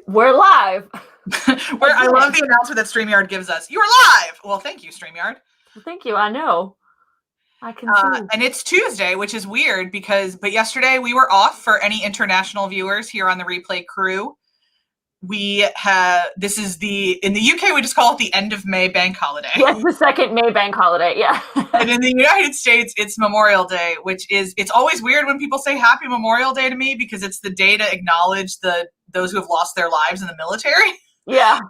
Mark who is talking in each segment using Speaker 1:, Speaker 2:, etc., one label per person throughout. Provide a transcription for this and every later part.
Speaker 1: We're live.
Speaker 2: I love the announcement that StreamYard gives us. You're live. Well, thank you, StreamYard.
Speaker 1: Thank you. I know. I can see.
Speaker 2: And it's Tuesday, which is weird but yesterday we were off for any international viewers here on the Replay crew. In the UK, we just call it the end of May bank holiday.
Speaker 1: Yes, the second May bank holiday, yeah.
Speaker 2: And in the United States, it's Memorial Day, it's always weird when people say Happy Memorial Day to me because it's the day to acknowledge those who have lost their lives in the military.
Speaker 1: Yeah.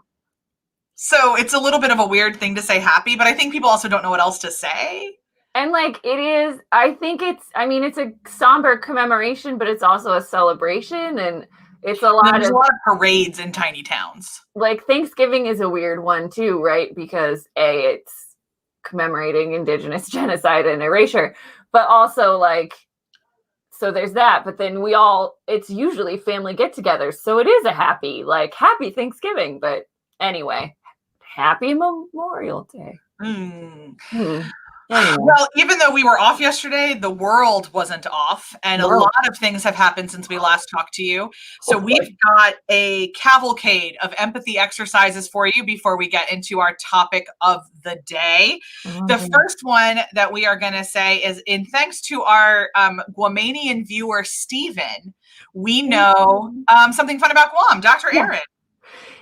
Speaker 2: So it's a little bit of a weird thing to say happy, but I think people also don't know what else to say.
Speaker 1: And it's a somber commemoration, but it's also a celebration, and it's a lot
Speaker 2: There's a lot of parades in tiny towns.
Speaker 1: Like Thanksgiving is a weird one too, right? Because it's commemorating Indigenous genocide and erasure, but also so there's that. But then it's usually family get-togethers, so it is a happy Thanksgiving. But anyway, happy Memorial Day. Anyway.
Speaker 2: Well, even though we were off yesterday, the world wasn't off, and a lot of things have happened since we last talked to you. So we've got a cavalcade of empathy exercises for you before we get into our topic of the day. The first one that we are going to say is in thanks to our Guamanian viewer, Stephen, we know something fun about Guam. Dr. Aaron.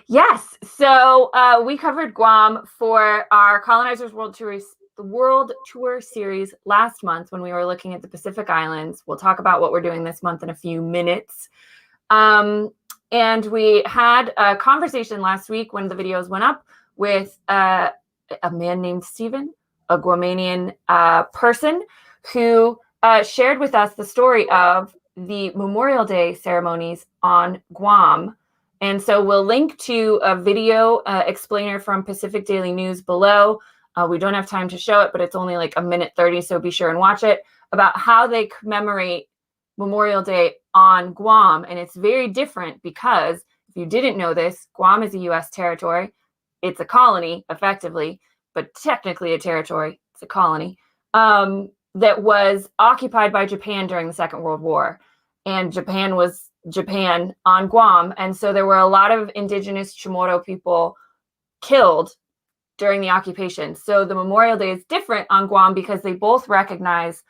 Speaker 1: Yes. So we covered Guam for our Colonizers World Tour series last month when we were looking at the Pacific Islands. We'll talk about what we're doing this month in a few minutes. And we had a conversation last week when the videos went up with a man named Stephen, a Guamanian person who shared with us the story of the Memorial Day ceremonies on Guam. And so we'll link to a video explainer from Pacific Daily News below. We don't have time to show it, but it's only like 1:30, so be sure and watch it, about how they commemorate Memorial Day on Guam. And it's very different because, if you didn't know this, Guam is a U.S. territory. It's a colony, effectively, but technically a territory. It's a colony that was occupied by Japan during the Second World War. And Japan was Japan on Guam. And so there were a lot of indigenous Chamorro people killed during the occupation. So the Memorial Day is different on Guam because they both recognize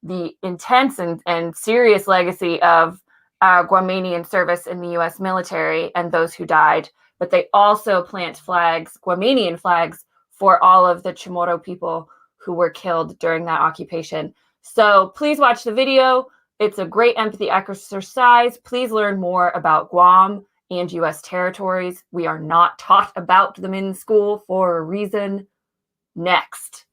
Speaker 1: the intense and serious legacy of Guamanian service in the U.S. military and those who died. But they also plant flags, Guamanian flags, for all of the Chamorro people who were killed during that occupation. So please watch the video. It's a great empathy exercise. Please learn more about Guam and U.S. territories. We are not taught about them in school for a reason. Next.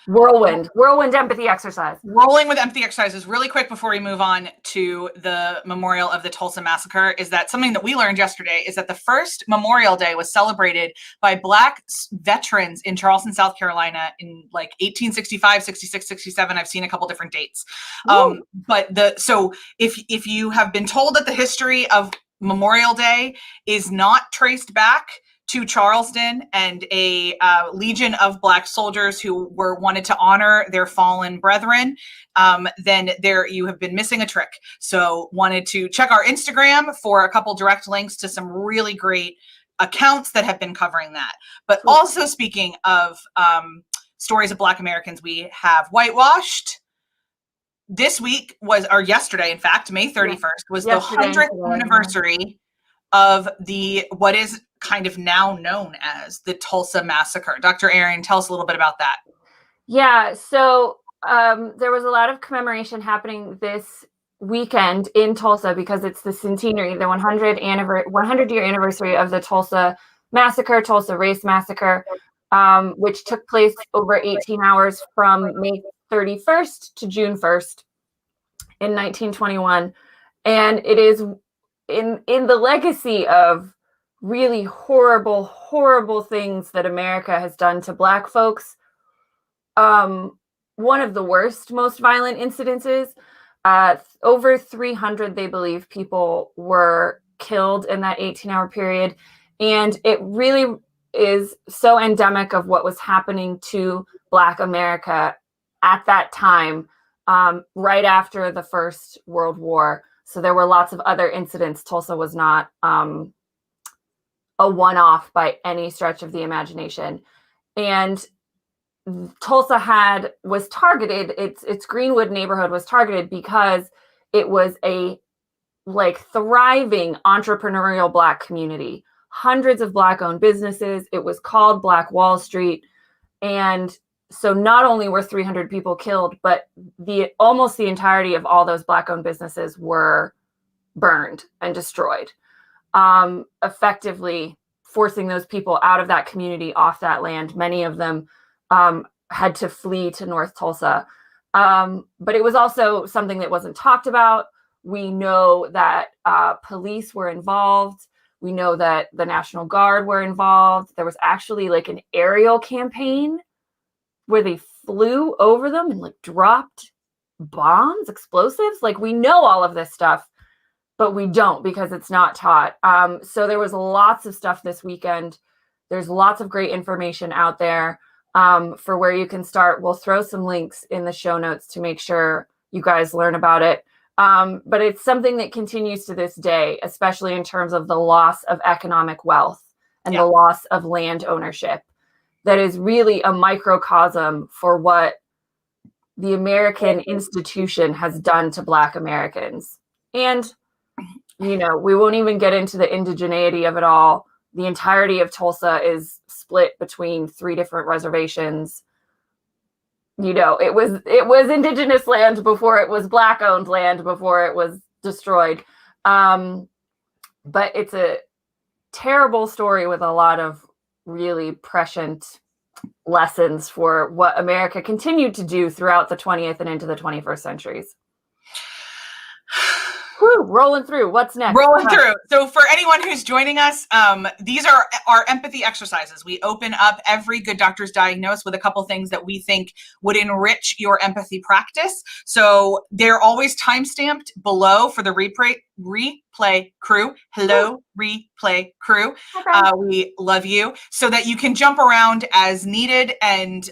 Speaker 1: Whirlwind empathy exercise.
Speaker 2: Rolling with empathy exercises really quick before we move on to the memorial of the Tulsa Massacre is that something that we learned yesterday is that the first Memorial Day was celebrated by Black veterans in Charleston, South Carolina in 1865, 66, 67. I've seen a couple different dates. So if you have been told that the history of Memorial Day is not traced back to Charleston and a legion of Black soldiers who wanted to honor their fallen brethren, then you have been missing a trick. So wanted to check our Instagram for a couple direct links to some really great accounts that have been covering that. But also, speaking of stories of Black Americans, we have whitewashed. This week yesterday, in fact, May 31st, was the 100th anniversary of what is kind of now known as the Tulsa Massacre. Dr. Aaron, tell us a little bit about that.
Speaker 1: Yeah, so there was a lot of commemoration happening this weekend in Tulsa because it's the centenary, the 100-year anniversary of the Tulsa Massacre, Tulsa Race Massacre, which took place over 18 hours from May 31st to June 1st in 1921. And it is in the legacy of really horrible, horrible things that America has done to Black folks. One of the worst, most violent incidences. Over 300, they believe, people were killed in that 18-hour period. And it really is so endemic of what was happening to Black America at that time, right after the First World War. So there were lots of other incidents. Tulsa was not a one-off by any stretch of the imagination. And Tulsa was targeted, its Greenwood neighborhood was targeted because it was a thriving entrepreneurial Black community. Hundreds of Black-owned businesses. It was called Black Wall Street. And so not only were 300 people killed, but almost the entirety of all those Black-owned businesses were burned and destroyed, effectively forcing those people out of that community, off that land. Many of them had to flee to North Tulsa. But it was also something that wasn't talked about. We know that police were involved. We know that the National Guard were involved. There was actually an aerial campaign where they flew over them and dropped bombs, explosives. We know all of this stuff, but we don't because it's not taught. So there was lots of stuff this weekend. There's lots of great information out there for where you can start. We'll throw some links in the show notes to make sure you guys learn about it. But it's something that continues to this day, especially in terms of the loss of economic wealth and the loss of land ownership. That is really a microcosm for what the American institution has done to Black Americans. And, we won't even get into the indigeneity of it all. The entirety of Tulsa is split between 3 different reservations. It was indigenous land before it was Black-owned land, before it was destroyed. But it's a terrible story with a lot of really prescient lessons for what America continued to do throughout the 20th and into the 21st centuries. Whew, rolling through. What's next?
Speaker 2: Rolling through. So for anyone who's joining us, these are our empathy exercises. We open up every Good Doctors Diagnose with a couple things that we think would enrich your empathy practice. So they're always time-stamped below for the replay crew. Hello, replay crew.
Speaker 1: Okay.
Speaker 2: We love you, so that you can jump around as needed and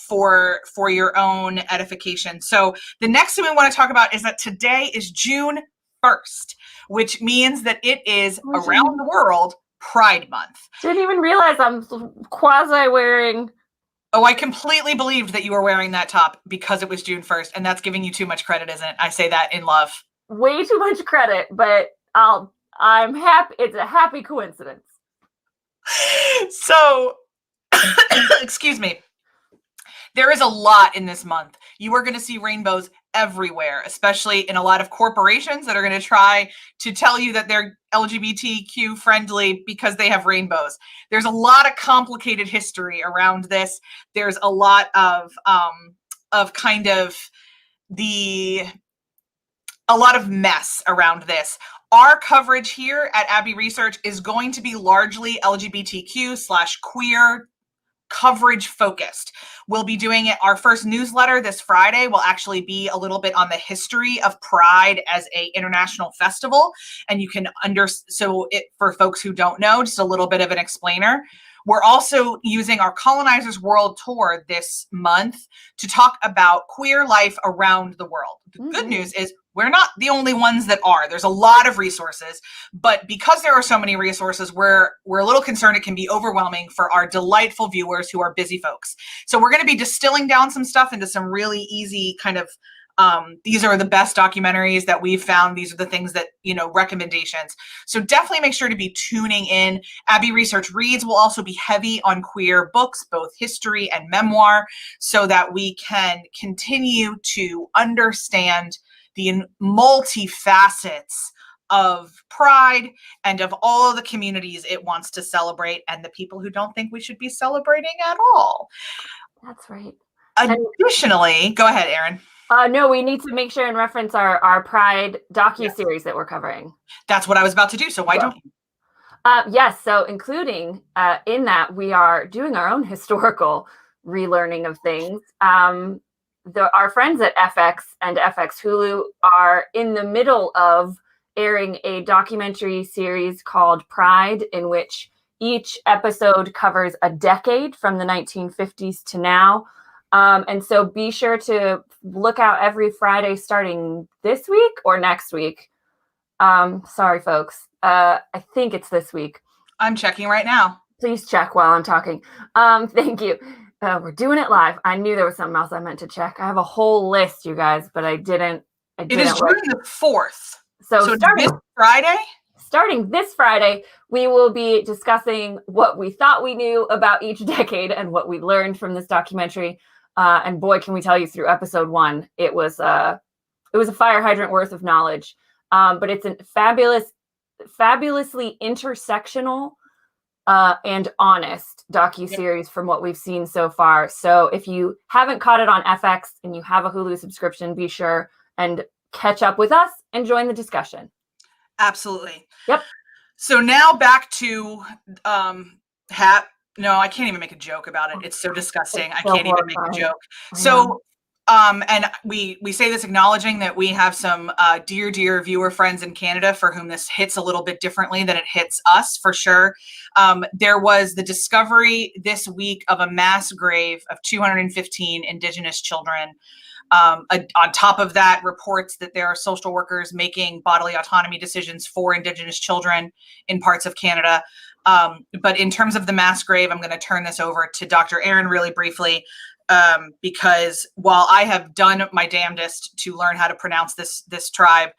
Speaker 2: for your own edification. So the next thing we want to talk about is that today is June 1st, which means that it is around the world Pride Month.
Speaker 1: Didn't even realize I'm quasi wearing.
Speaker 2: Oh, I completely believed that you were wearing that top because it was June 1st, and that's giving you too much credit, isn't it? I say that in love.
Speaker 1: Way too much credit, but I'm happy. It's a happy coincidence.
Speaker 2: So, excuse me. There is a lot in this month. You are going to see rainbows everywhere, especially in a lot of corporations that are going to try to tell you that they're LGBTQ friendly because they have rainbows. There's a lot of complicated history around this. There's a lot of mess around this. Our coverage here at Abbey Research is going to be largely LGBTQ/queer coverage focused. We'll be doing it. Our first newsletter this Friday will actually be a little bit on the history of Pride as a international festival. And you can for folks who don't know, just a little bit of an explainer. We're also using our Colonizers World Tour this month to talk about queer life around the world. The good news is we're not the only ones that are. There's a lot of resources, but because there are so many resources, we're a little concerned it can be overwhelming for our delightful viewers who are busy folks. So we're going to be distilling down some stuff into some really easy kind of these are the best documentaries that we've found. These are the things that, recommendations. So definitely make sure to be tuning in. Abbey Research Reads will also be heavy on queer books, both history and memoir, so that we can continue to understand the multifacets of Pride and of all of the communities it wants to celebrate and the people who don't think we should be celebrating at all.
Speaker 1: That's right.
Speaker 2: Additionally, go ahead, Erin.
Speaker 1: No, we need to make sure and reference our Pride docuseries that we're covering.
Speaker 2: That's what I was about to do, so why don't you?
Speaker 1: Yes, so including in that, we are doing our own historical relearning of things. Our friends at FX and FX Hulu are in the middle of airing a documentary series called Pride, in which each episode covers a decade from the 1950s to now. And so be sure to look out every Friday starting this week or next week Sorry, folks. I think it's this week.
Speaker 2: I'm checking right now.
Speaker 1: Please check while I'm talking. Thank you. We're doing it live. I knew there was something else I meant to check. I have a whole list, you guys, but I didn't.
Speaker 2: It is June the 4th. So
Speaker 1: starting
Speaker 2: this Friday?
Speaker 1: Starting this Friday, we will be discussing what we thought we knew about each decade and what we learned from this documentary. And boy, can we tell you through episode 1, it was a fire hydrant worth of knowledge. But it's a fabulously intersectional and honest docuseries from what we've seen so far. So if you haven't caught it on FX and you have a Hulu subscription, be sure and catch up with us and join the discussion.
Speaker 2: Absolutely.
Speaker 1: Yep.
Speaker 2: So now back to no, I can't even make a joke about it. It's so disgusting. I can't even make a joke. So and we say this acknowledging that we have some dear viewer friends in Canada for whom this hits a little bit differently than it hits us, for sure. There was the discovery this week of a mass grave of 215 Indigenous children. On top of that, reports that there are social workers making bodily autonomy decisions for Indigenous children in parts of Canada. But in terms of the mass grave, I'm going to turn this over to Dr. Aaron really briefly. Because while I have done my damnedest to learn how to pronounce this tribe,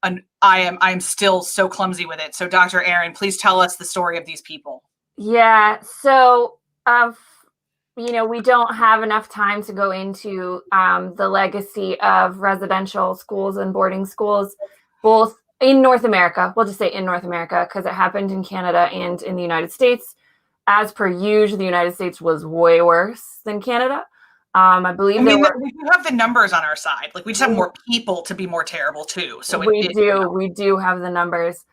Speaker 2: and I'm still so clumsy with it. So Dr. Aaron, please tell us the story of these people.
Speaker 1: Yeah. So, we don't have enough time to go into the legacy of residential schools and boarding schools, both in North America. We'll just say in North America, because it happened in Canada and in the United States. As per usual, the United States was way worse than Canada. I believe we
Speaker 2: do have the numbers on our side. Like we just have more people to be more terrible too. So
Speaker 1: we do have the numbers.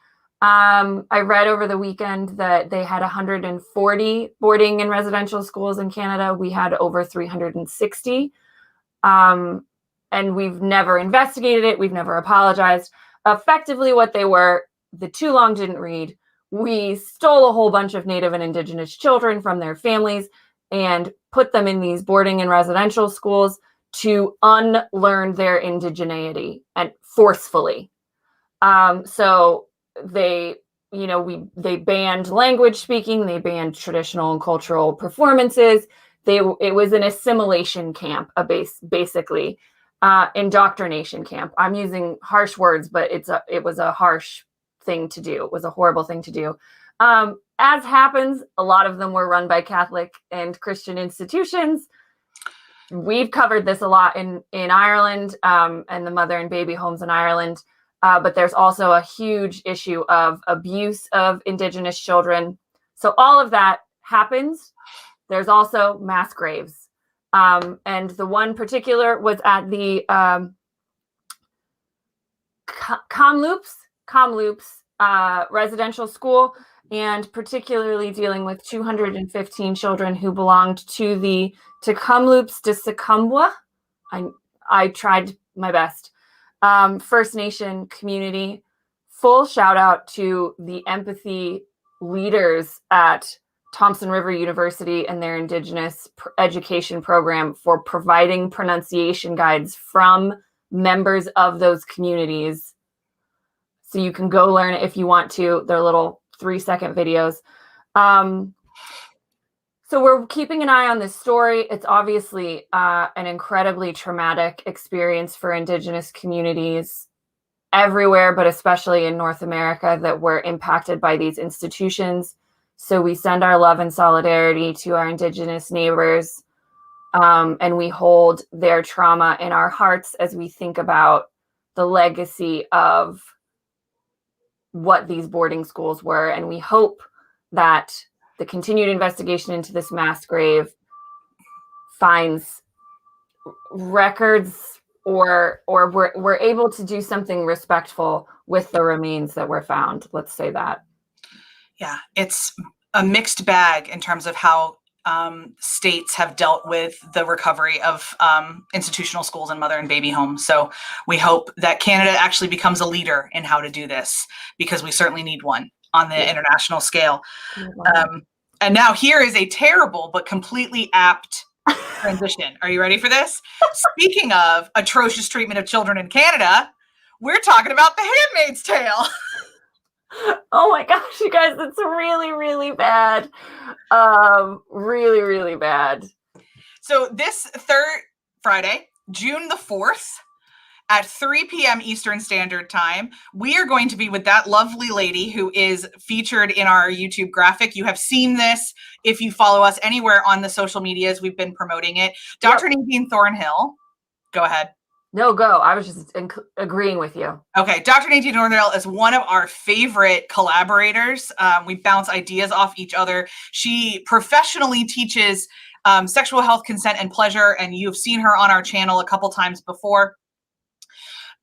Speaker 1: I read over the weekend that they had 140 boarding and residential schools in Canada. We had over 360. And we've never investigated it. We've never apologized. Effectively what they were, the too long didn't read. We stole a whole bunch of Native and Indigenous children from their families and put them in these boarding and residential schools to unlearn their indigeneity and forcefully. So they banned language speaking, they banned traditional and cultural performances. It was an assimilation camp, basically indoctrination camp. I'm using harsh words, but it was a harsh thing to do. It was a horrible thing to do. As happens, a lot of them were run by Catholic and Christian institutions. We've covered this a lot in Ireland and the mother and baby homes in Ireland. But there's also a huge issue of abuse of Indigenous children. So all of that happens. There's also mass graves. And the one particular was at the Kamloops residential school, and particularly dealing with 215 children who belonged to the Kamloops de Secumwa. I tried my best. First Nation community. Full shout out to the empathy leaders at Thompson River University and their Indigenous education program for providing pronunciation guides from members of those communities. So you can go learn it if you want to. They're little 3-second videos. So we're keeping an eye on this story. It's obviously an incredibly traumatic experience for Indigenous communities everywhere, but especially in North America, that were impacted by these institutions. So we send our love and solidarity to our Indigenous neighbors, and we hold their trauma in our hearts as we think about the legacy of what these boarding schools were. And we hope that the continued investigation into this mass grave finds records or we're able to do something respectful with the remains that were found. Let's say that.
Speaker 2: Yeah, it's a mixed bag in terms of how states have dealt with the recovery of institutional schools and mother and baby homes. So we hope that Canada actually becomes a leader in how to do this, because we certainly need one on the international scale. And now here is a terrible but completely apt transition. Are you ready for this? Speaking of atrocious treatment of children in Canada, We're talking about The Handmaid's Tale.
Speaker 1: Oh my gosh, you guys, it's really, really bad. Really, really bad.
Speaker 2: So this third Friday, June the 4th, at 3 p.m. Eastern Standard Time, we are going to be with that lovely lady who is featured in our YouTube graphic. You have seen this if you follow us anywhere on the social medias. We've been promoting it. Dr. Nadine Thornhill, go ahead.
Speaker 1: No, go. I was just agreeing with you.
Speaker 2: Okay. Dr. Nadine Thornhill is one of our favorite collaborators. We bounce ideas off each other. She professionally teaches sexual health, consent, and pleasure, and you've seen her on our channel a couple times before.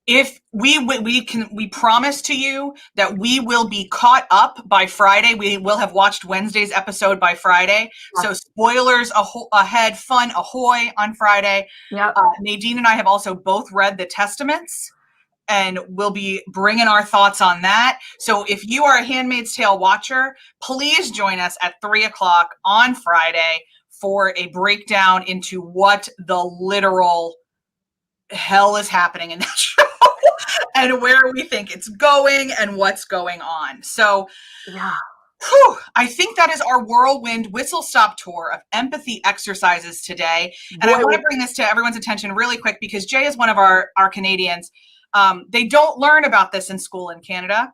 Speaker 2: If we promise to you that we will be caught up by Friday. We will have watched Wednesday's episode by Friday. Yeah. So spoilers ahead, fun ahoy on Friday.
Speaker 1: Yep.
Speaker 2: Nadine and I have also both read the Testaments, and we'll be bringing our thoughts on that. So if you are a Handmaid's Tale watcher, please join us at 3:00 on Friday for a breakdown into what the literal hell is happening in that show and where we think it's going and what's going on. So
Speaker 1: yeah,
Speaker 2: I think that is our whirlwind whistle-stop tour of empathy exercises today. And I want to bring this to everyone's attention really quick because Jay is one of our Canadians. They don't learn about this in school in Canada.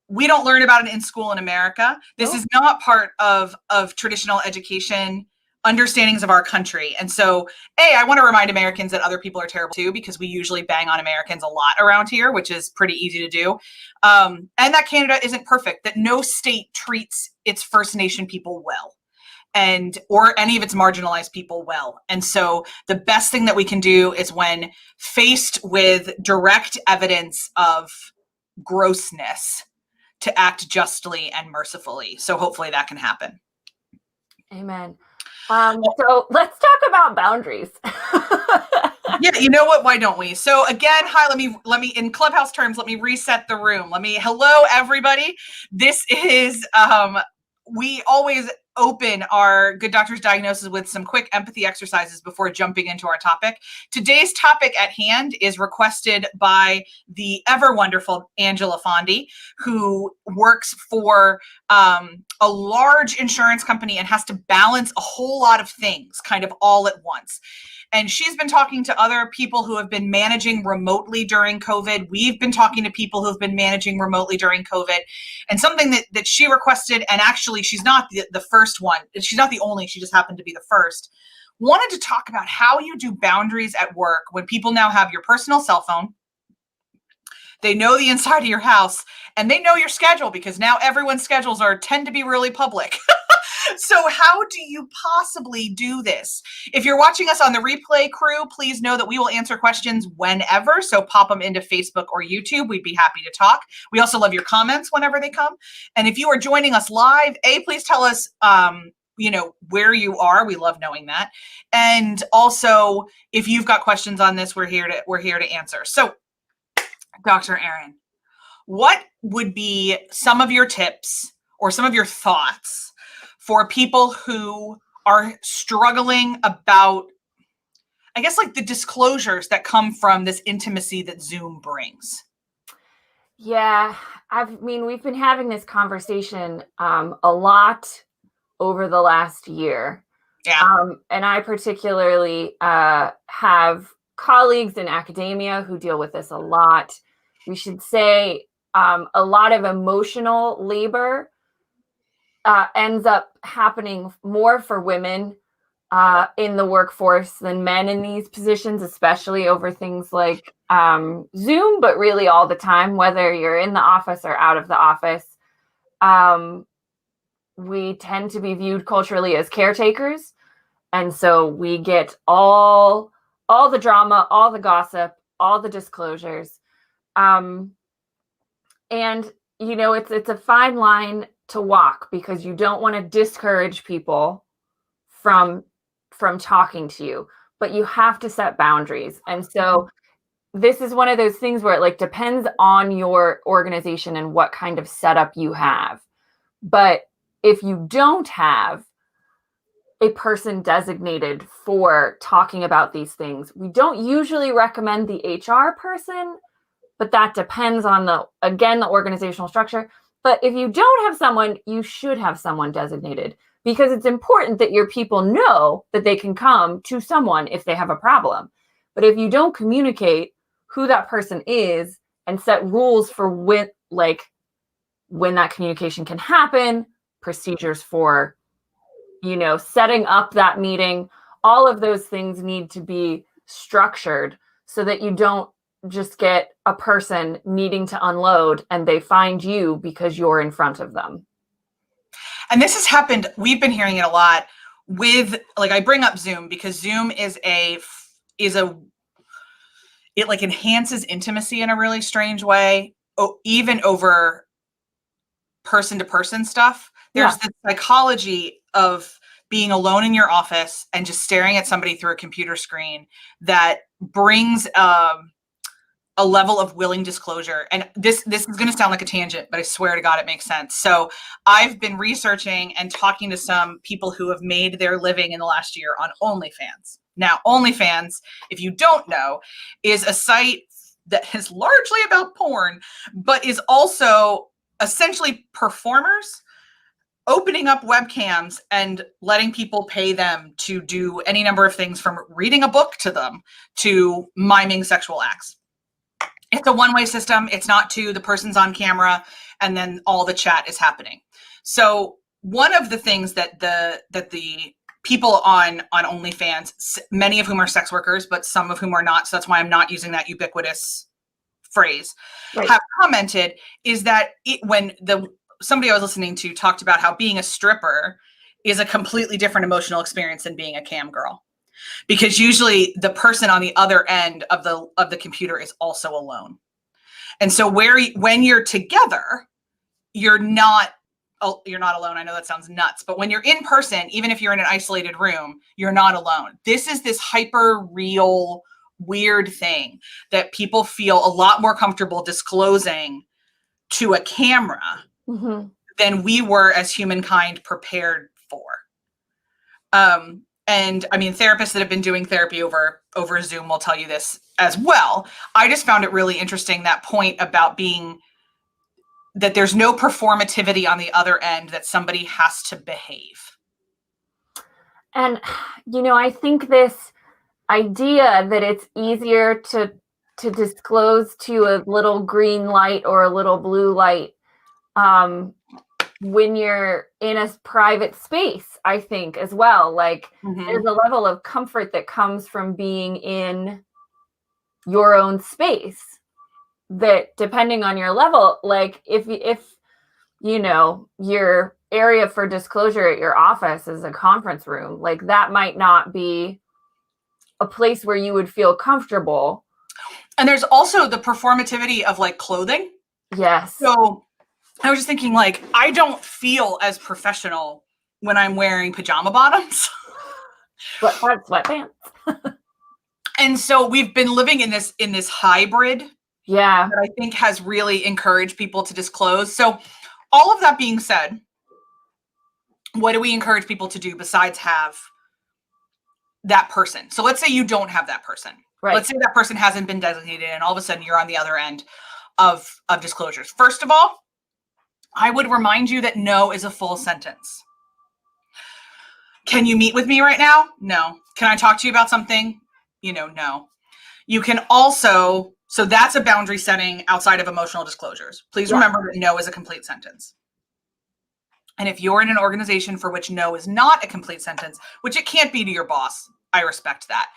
Speaker 2: We don't learn about it in school in America. This is not part of traditional education understandings of our country. And so, I want to remind Americans that other people are terrible too, because we usually bang on Americans a lot around here, which is pretty easy to do. And that Canada isn't perfect, that no state treats its First Nation people well, or any of its marginalized people well. And so the best thing that we can do is, when faced with direct evidence of grossness, to act justly and mercifully. So hopefully that can happen.
Speaker 1: Amen. So let's talk about boundaries.
Speaker 2: Yeah, you know what? Why don't we? So again, hi, let me in Clubhouse terms, let me reset the room. Hello, everybody. This is, we always open our Good Doctor's Diagnosis with some quick empathy exercises before jumping into our topic. Today's topic at hand is requested by the ever wonderful Angela Fondi, who works for a large insurance company and has to balance a whole lot of things kind of all at once. And she's been talking to other people who have been managing remotely during COVID. We've been talking to people who've been managing remotely during COVID. And something that she requested, and actually she's not the first one. She's not the only, she just happened to be the first. Wanted to talk about how you do boundaries at work when people now have your personal cell phone. They know the inside of your house, and they know your schedule, because now everyone's schedules tend to be really public. So how do you possibly do this? If you're watching us on the replay crew, please know that we will answer questions whenever. So pop them into Facebook or YouTube. We'd be happy to talk. We also love your comments whenever they come. And if you are joining us live, please tell us, where you are. We love knowing that. And also, if you've got questions on this, we're here to answer. So, Dr. Aaron, what would be some of your tips or some of your thoughts for people who are struggling about, I guess, like the disclosures that come from this intimacy that Zoom brings?
Speaker 1: Yeah, we've been having this conversation a lot over the last year.
Speaker 2: Yeah.
Speaker 1: And I particularly have colleagues in academia who deal with this a lot. We should say a lot of emotional labor ends up happening more for women in the workforce than men in these positions, especially over things like Zoom, but really all the time, whether you're in the office or out of the office. We tend to be viewed culturally as caretakers. And so we get all the drama, all the gossip, all the disclosures. And, it's a fine line to walk, because you don't want to discourage people from talking to you, but you have to set boundaries. And so this is one of those things where it depends on your organization and what kind of setup you have. But if you don't have a person designated for talking about these things, we don't usually recommend the HR person, but that depends on the organizational structure. But if you don't have someone, you should have someone designated, because it's important that your people know that they can come to someone if they have a problem. But if you don't communicate who that person is and set rules for when that communication can happen, procedures for, setting up that meeting, all of those things need to be structured so that you don't just get a person needing to unload and they find you because you're in front of them.
Speaker 2: And this has happened, we've been hearing it a lot with, like, I bring up Zoom because Zoom it like enhances intimacy in a really strange way, even over person to person stuff. There's this psychology of being alone in your office and just staring at somebody through a computer screen that brings a level of willing disclosure. And this is going to sound like a tangent, but I swear to God, it makes sense. So I've been researching and talking to some people who have made their living in the last year on OnlyFans. Now, OnlyFans, if you don't know, is a site that is largely about porn, but is also essentially performers opening up webcams and letting people pay them to do any number of things, from reading a book to them to miming sexual acts. It's a one-way system. It's not the person's on camera and then all the chat is happening. So one of the things that the people on OnlyFans, many of whom are sex workers, but some of whom are not, so that's why I'm not using that ubiquitous phrase, have commented, is that when somebody I was listening to talked about how being a stripper is a completely different emotional experience than being a cam girl, because usually the person on the other end of the computer is also alone. And so when you're together, you're not alone. I know that sounds nuts, but when you're in person, even if you're in an isolated room, you're not alone. This is this hyper real, weird thing that people feel a lot more comfortable disclosing to a camera than we were as humankind prepared for. And I mean, therapists that have been doing therapy over Zoom will tell you this as well. I just found it really interesting, that point about that there's no performativity on the other end, that somebody has to behave.
Speaker 1: And, I think this idea that it's easier to disclose to a little green light or a little blue light when you're in a private space, I think as well. Like there's a level of comfort that comes from being in your own space that, depending on your level, like if your area for disclosure at your office is a conference room, like that might not be a place where you would feel comfortable.
Speaker 2: And there's also the performativity of like clothing.
Speaker 1: Yes.
Speaker 2: So I was just thinking, like, I don't feel as professional when I'm wearing pajama bottoms.
Speaker 1: Sweatpants.
Speaker 2: And so we've been living in this hybrid.
Speaker 1: Yeah.
Speaker 2: That I think has really encouraged people to disclose. So all of that being said, what do we encourage people to do besides have that person? So let's say you don't have that person. Right. Let's say that person hasn't been designated and all of a sudden you're on the other end of disclosures. First of all, I would remind you that no is a full sentence. Can you meet with me right now? No. Can I talk to you about something? No. You can also, so that's a boundary setting outside of emotional disclosures. Please remember that no is a complete sentence. And if you're in an organization for which no is not a complete sentence, which it can't be to your boss, I respect that.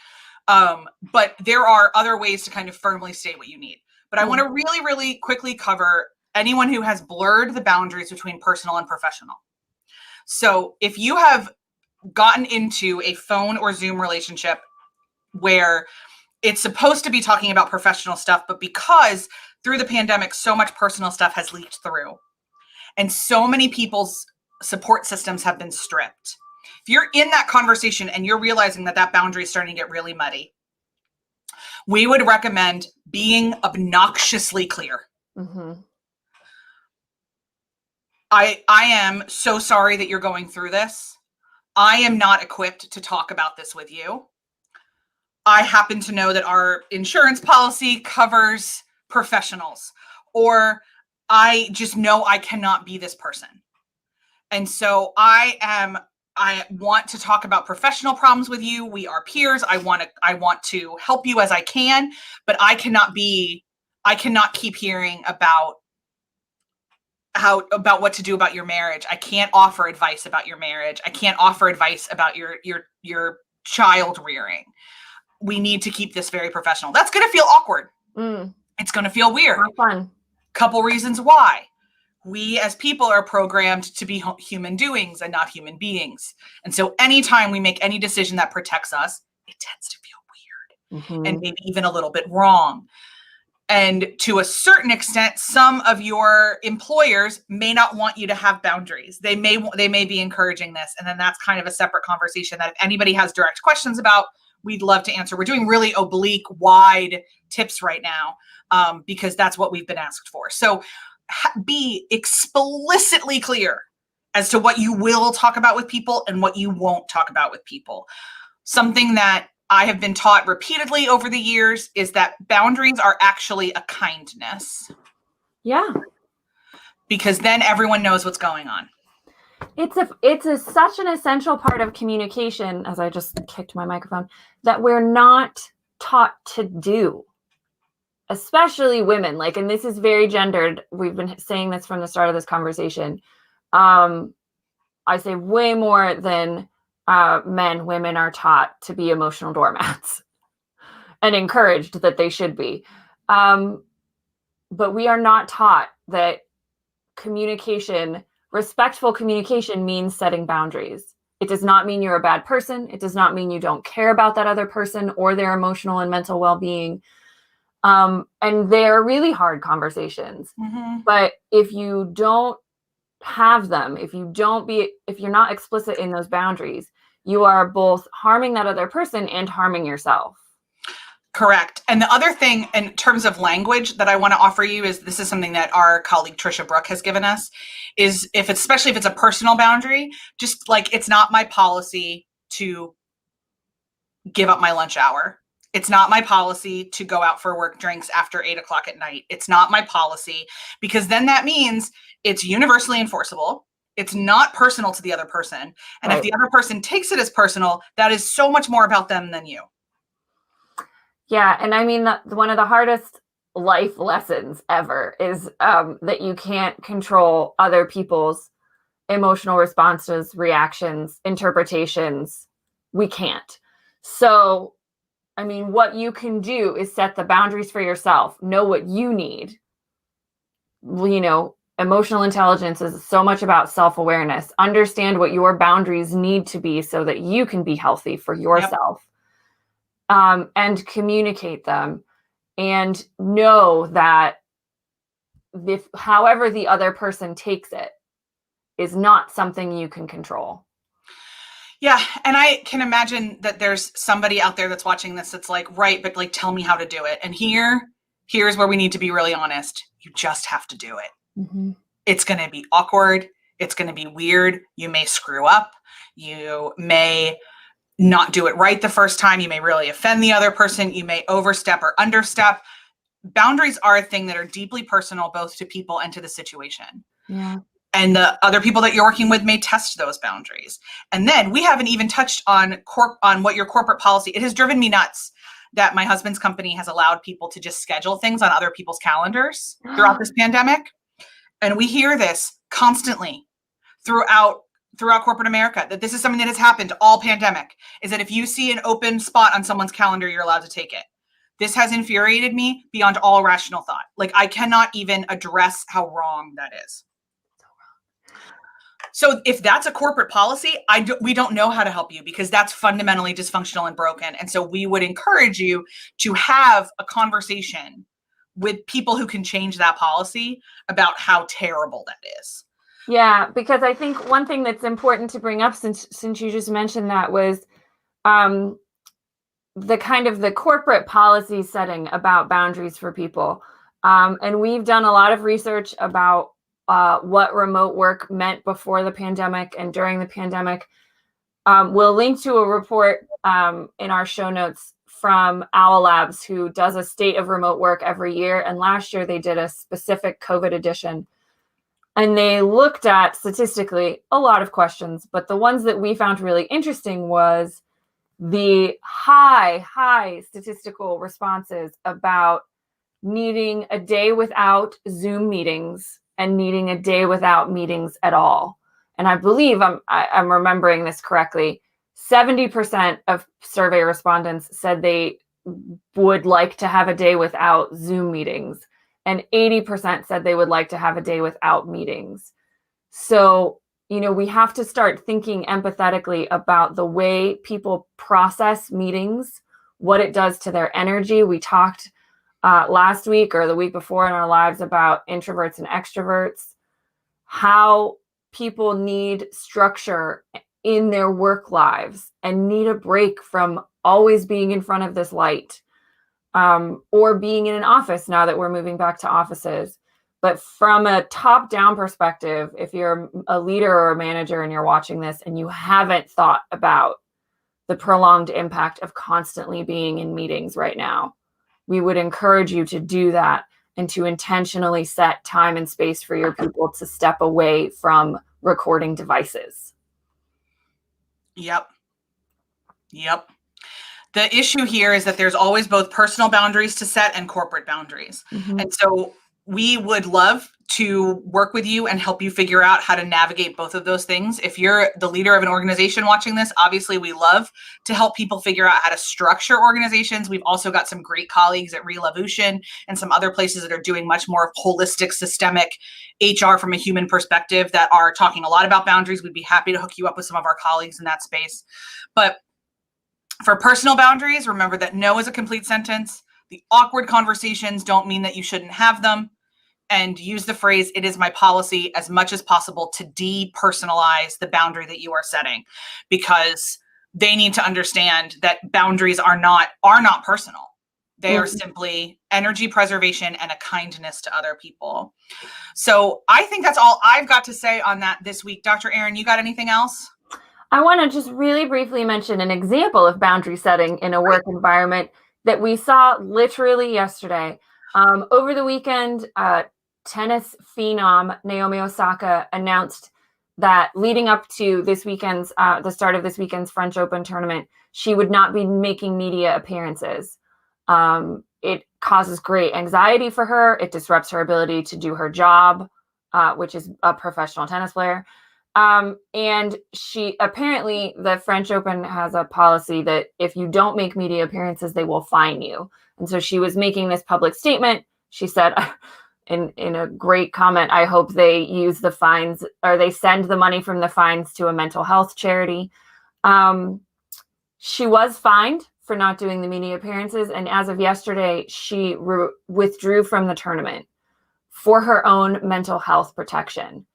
Speaker 2: But there are other ways to kind of firmly state what you need. But I want to really, really quickly cover anyone who has blurred the boundaries between personal and professional. So if you have gotten into a phone or Zoom relationship where it's supposed to be talking about professional stuff, but because through the pandemic, so much personal stuff has leaked through and so many people's support systems have been stripped. If you're in that conversation and you're realizing that boundary is starting to get really muddy, we would recommend being obnoxiously clear. I am so sorry that you're going through this. I am not equipped to talk about this with you. I happen to know that our insurance policy covers professionals, or I just know I cannot be this person. And so I want to talk about professional problems with you. We are peers. I want to help you as I can, but I cannot keep hearing about what to do about your marriage. I can't offer advice about your marriage. I can't offer advice about your child rearing. We need to keep this very professional. That's going to feel awkward. It's going to feel weird.
Speaker 1: Not fun.
Speaker 2: Couple reasons why. We as people are programmed to be human doings and not human beings. And so anytime we make any decision that protects us, it tends to feel weird and maybe even a little bit wrong. And to a certain extent, some of your employers may not want you to have boundaries. They may be encouraging this. And then that's kind of a separate conversation that if anybody has direct questions about, we'd love to answer. We're doing really oblique, wide tips right now because that's what we've been asked for. So be explicitly clear as to what you will talk about with people and what you won't talk about with people. Something that I have been taught repeatedly over the years is that boundaries are actually a kindness.
Speaker 1: Yeah.
Speaker 2: Because then everyone knows what's going on.
Speaker 1: It's such an essential part of communication, as I just kicked my microphone, that we're not taught to do. Especially women, and this is very gendered. We've been saying this from the start of this conversation. I say way more than men, women are taught to be emotional doormats and encouraged that they should be. But we are not taught that respectful communication means setting boundaries. It does not mean you're a bad person. It does not mean you don't care about that other person or their emotional and mental well-being. And they're really hard conversations. But if you don't have them, if you're not explicit in those boundaries, you are both harming that other person and harming yourself.
Speaker 2: Correct. And the other thing in terms of language that I want to offer you is, this is something that our colleague Trisha Brook has given us, is especially if it's a personal boundary, just it's not my policy to give up my lunch hour. It's not my policy to go out for work drinks after 8 o'clock at night. It's not my policy, because then that means it's universally enforceable. It's not personal to the other person. And
Speaker 1: Right.
Speaker 2: If the other person takes it as personal, that is so much more about them than you.
Speaker 1: Yeah. And I mean, one of the hardest life lessons ever is that you can't control other people's emotional responses, reactions, interpretations. We can't. So, I mean, what you can do is set the boundaries for yourself. Know what you need. Emotional intelligence is so much about self-awareness. Understand what your boundaries need to be so that you can be healthy for yourself. Yep. And communicate them. And know that however the other person takes it is not something you can control.
Speaker 2: Yeah. And I can imagine that there's somebody out there that's watching this that's right, but tell me how to do it. And here's where we need to be really honest. You just have to do it. It's going to be awkward. It's going to be weird. You may screw up. You may not do it right the first time. You may really offend the other person. You may overstep or understep. Boundaries are a thing that are deeply personal, both to people and to the situation.
Speaker 1: Yeah.
Speaker 2: And the other people that you're working with may test those boundaries. And then we haven't even touched on what your corporate policy. It has driven me nuts that my husband's company has allowed people to just schedule things on other people's calendars throughout this pandemic. And we hear this constantly throughout corporate America, that this is something that has happened all pandemic, is that if you see an open spot on someone's calendar, you're allowed to take it. This has infuriated me beyond all rational thought. I cannot even address how wrong that is. So if that's a corporate policy, we don't know how to help you, because that's fundamentally dysfunctional and broken. And so we would encourage you to have a conversation with people who can change that policy about how terrible that is.
Speaker 1: Yeah, because I think one thing that's important to bring up, since you just mentioned that, was the kind of the corporate policy setting about boundaries for people. And we've done a lot of research about what remote work meant before the pandemic and during the pandemic. We'll link to a report in our show notes from Owl Labs, who does a state of remote work every year. And last year they did a specific COVID edition. And they looked at statistically a lot of questions, but the ones that we found really interesting was the high statistical responses about needing a day without Zoom meetings and needing a day without meetings at all. And I believe I'm remembering this correctly. 70% of survey respondents said they would like to have a day without Zoom meetings, and 80% said they would like to have a day without meetings. So, we have to start thinking empathetically about the way people process meetings, what it does to their energy. We talked last week or the week before in our lives about introverts and extroverts, how people need structure in their work lives and need a break from always being in front of this light, or being in an office now that we're moving back to offices. But from a top-down perspective, if you're a leader or a manager and you're watching this and you haven't thought about the prolonged impact of constantly being in meetings right now, we would encourage you to do that and to intentionally set time and space for your people to step away from recording devices.
Speaker 2: Yep. The issue here is that there's always both personal boundaries to set and corporate boundaries. Mm-hmm. And so we would love to work with you and help you figure out how to navigate both of those things. If you're the leader of an organization watching this, obviously we love to help people figure out how to structure organizations. We've also got some great colleagues at Revolution and some other places that are doing much more holistic, systemic HR from a human perspective that are talking a lot about boundaries. We'd be happy to hook you up with some of our colleagues in that space. But for personal boundaries, remember that no is a complete sentence. The awkward conversations don't mean that you shouldn't have them. And use the phrase, it is my policy, as much as possible to depersonalize the boundary that you are setting, because they need to understand that boundaries are not personal. They are simply energy preservation and a kindness to other people. So I think that's all I've got to say on that this week. Dr. Aaron, you got anything else?
Speaker 1: I want to just really briefly mention an example of boundary setting in a work environment that we saw literally yesterday. Over the weekend, tennis phenom Naomi Osaka announced that leading up to this weekend's, the start of this weekend's French Open tournament, she would not be making media appearances. It causes great anxiety for her. It disrupts her ability to do her job, which is a professional tennis player. And she apparently, the French Open has a policy that if you don't make media appearances, they will fine you. And so she was making this public statement. She said in a great comment, I hope they use the fines, or they send the money from the fines to a mental health charity. She was fined for not doing the media appearances. And as of yesterday, she withdrew from the tournament for her own mental health protection.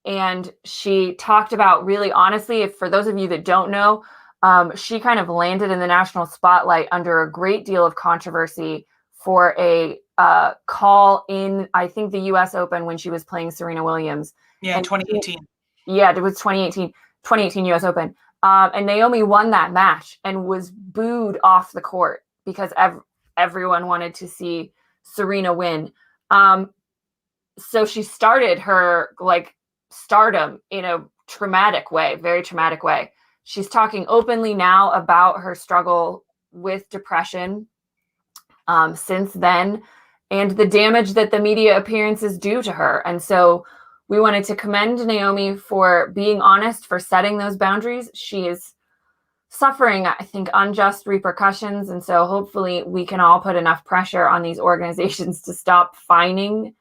Speaker 1: And she talked about, really honestly, if for those of you that don't know, she kind of landed in the national spotlight under a great deal of controversy for a call in, I think, the US Open when she was playing Serena Williams.
Speaker 2: Yeah, in 2018.
Speaker 1: Yeah, it was 2018 US Open. And Naomi won that match and was booed off the court because everyone wanted to see Serena win. So she started her stardom in a traumatic way, very traumatic way. She's talking openly now about her struggle with depression since then, and the damage that the media appearances do to her. And so we wanted to commend Naomi for being honest, for setting those boundaries. She is suffering, I think, unjust repercussions. And so hopefully we can all put enough pressure on these organizations to stop fining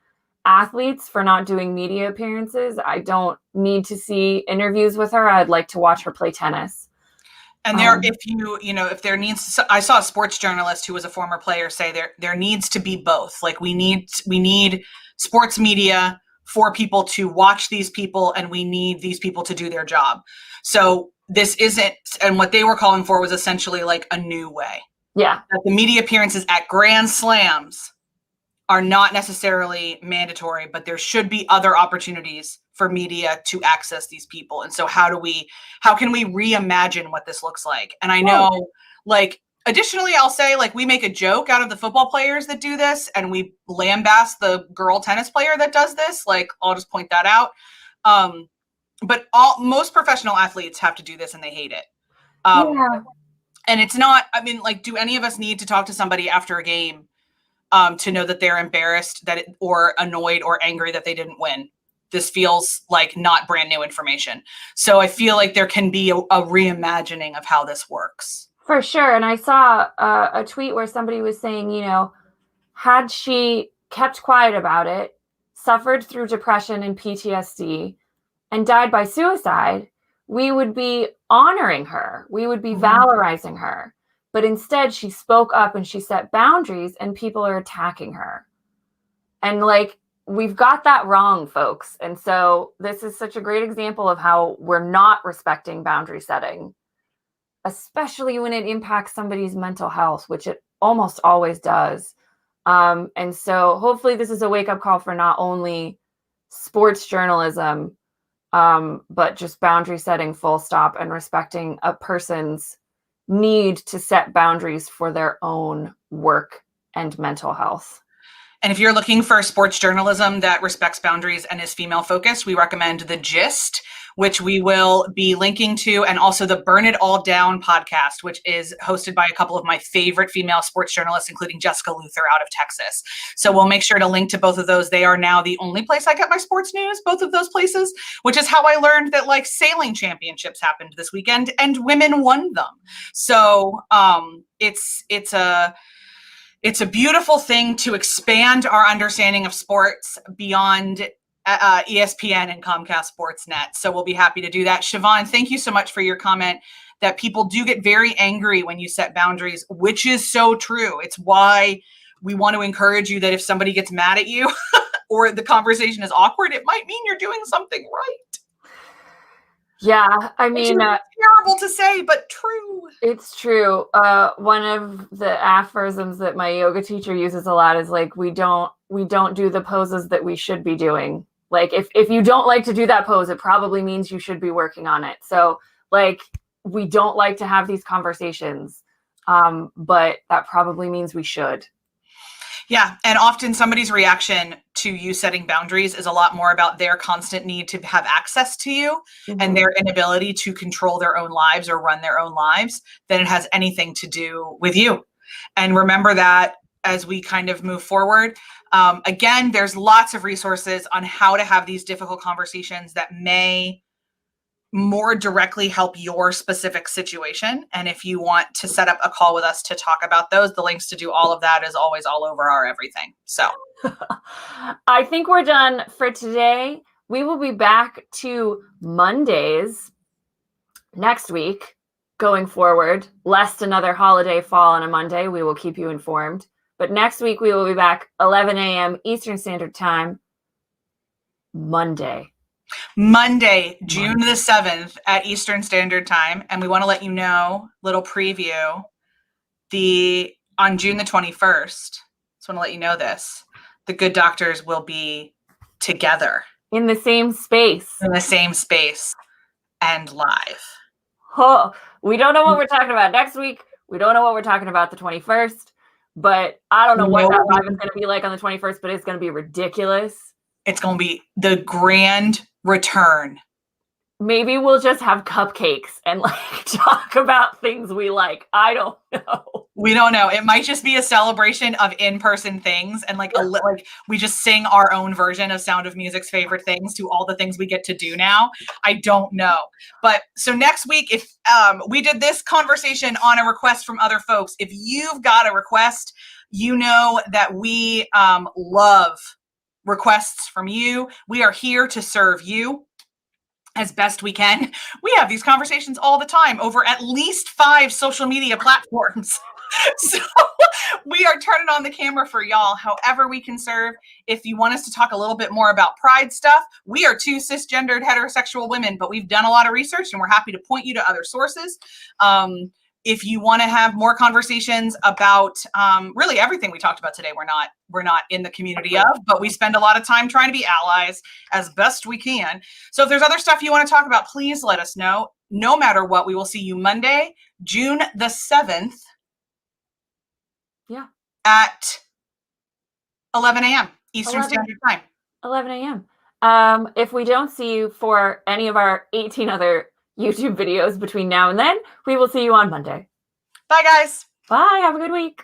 Speaker 1: athletes for not doing media appearances. I don't need to see interviews with her. I'd like to watch her play tennis.
Speaker 2: And if there needs, I saw a sports journalist who was a former player say there needs to be both. Like we need sports media for people to watch these people, and we need these people to do their job. So this isn't, and what they were calling for was essentially like a new way.
Speaker 1: Yeah.
Speaker 2: That the media appearances at Grand Slams are not necessarily mandatory, but there should be other opportunities for media to access these people. And so how can we reimagine what this looks like? And I know Like, additionally, I'll say, like, we make a joke out of the football players that do this, and we lambaste the girl tennis player that does this. Like, I'll just point that out. But most professional athletes have to do this, and they hate it.
Speaker 1: Yeah.
Speaker 2: And it's not, I mean, like, do any of us need to talk to somebody after a game to know that they're embarrassed or annoyed or angry that they didn't win? This feels like not brand new information. So I feel like there can be a reimagining of how this works.
Speaker 1: For sure. And I saw a tweet where somebody was saying, you know, had she kept quiet about it, suffered through depression and PTSD, and died by suicide, we would be honoring her. We would be valorizing her. But instead, she spoke up and she set boundaries, and people are attacking her. And like, we've got that wrong, folks. And so this is such a great example of how we're not respecting boundary setting, especially when it impacts somebody's mental health, which it almost always does. And so hopefully this is a wake-up call for not only sports journalism, but just boundary setting full stop, and respecting a person's need to set boundaries for their own work and mental health.
Speaker 2: And if you're looking for sports journalism that respects boundaries and is female focused, we recommend The Gist, which we will be linking to, and also the Burn It All Down podcast, which is hosted by a couple of my favorite female sports journalists, including Jessica Luther out of Texas. So we'll make sure to link to both of those. They are now the only place I get my sports news, both of those places, which is how I learned that like sailing championships happened this weekend and women won them. So it's a beautiful thing to expand our understanding of sports beyond ESPN and Comcast Sportsnet. So we'll be happy to do that. Siobhan, thank you so much for your comment that people do get very angry when you set boundaries, which is so true. It's why we want to encourage you that if somebody gets mad at you or the conversation is awkward, it might mean you're doing something right.
Speaker 1: Yeah, I mean,
Speaker 2: terrible to say, but true.
Speaker 1: It's true. One of the aphorisms that my yoga teacher uses a lot is like, we don't do the poses that we should be doing. Like, if you don't like to do that pose, it probably means you should be working on it. So like, we don't like to have these conversations, but that probably means we should.
Speaker 2: Yeah. And often somebody's reaction to you setting boundaries is a lot more about their constant need to have access to you and their inability to control their own lives or run their own lives than it has anything to do with you. And remember that as we kind of move forward. Again, there's lots of resources on how to have these difficult conversations that may more directly help your specific situation. And if you want to set up a call with us to talk about those, the links to do all of that is always all over our everything. So
Speaker 1: I think we're done for today. We will be back to Mondays next week going forward, lest another holiday fall on a Monday. We will keep you informed. But next week we will be back 11 a.m. Eastern Standard Time, Monday, June the 7th at Eastern Standard Time. And we want to let you know, little preview, on June the 21st, just want to let you know this, the Good Doctors will be together. In the same space. And live. Oh, we don't know what we're talking about next week. We don't know what we're talking about the 21st. But I don't know what that live is going to be like on the 21st, but it's going to be ridiculous. It's going to be the grand return. Maybe we'll just have cupcakes and like talk about things we like. I don't know. We don't know. It might just be a celebration of in-person things and like we just sing our own version of Sound of Music's favorite things to all the things we get to do now. I don't know. But so next week, if we did this conversation on a request from other folks, if you've got a request, you know that we love requests from you. We are here to serve you as best we can. We have these conversations all the time over at least 5 social media platforms. So we are turning on the camera for y'all however we can serve. If you want us to talk a little bit more about pride stuff, we are 2 cisgendered heterosexual women, but we've done a lot of research and we're happy to point you to other sources.
Speaker 2: If you want to have more conversations about really everything we talked about today, we're not in the community of, but we spend a lot of time trying to be allies as best we can. So if there's other stuff you want to talk about, please let us know. No matter what, we will see you Monday, June the 7th.
Speaker 1: Yeah.
Speaker 2: At 11 a.m. Eastern Standard Time.
Speaker 1: 11 a.m. If we don't see you for any of our 18 other YouTube videos between now and then, we will see you on Monday.
Speaker 2: Bye, guys.
Speaker 1: Bye. Have a good week.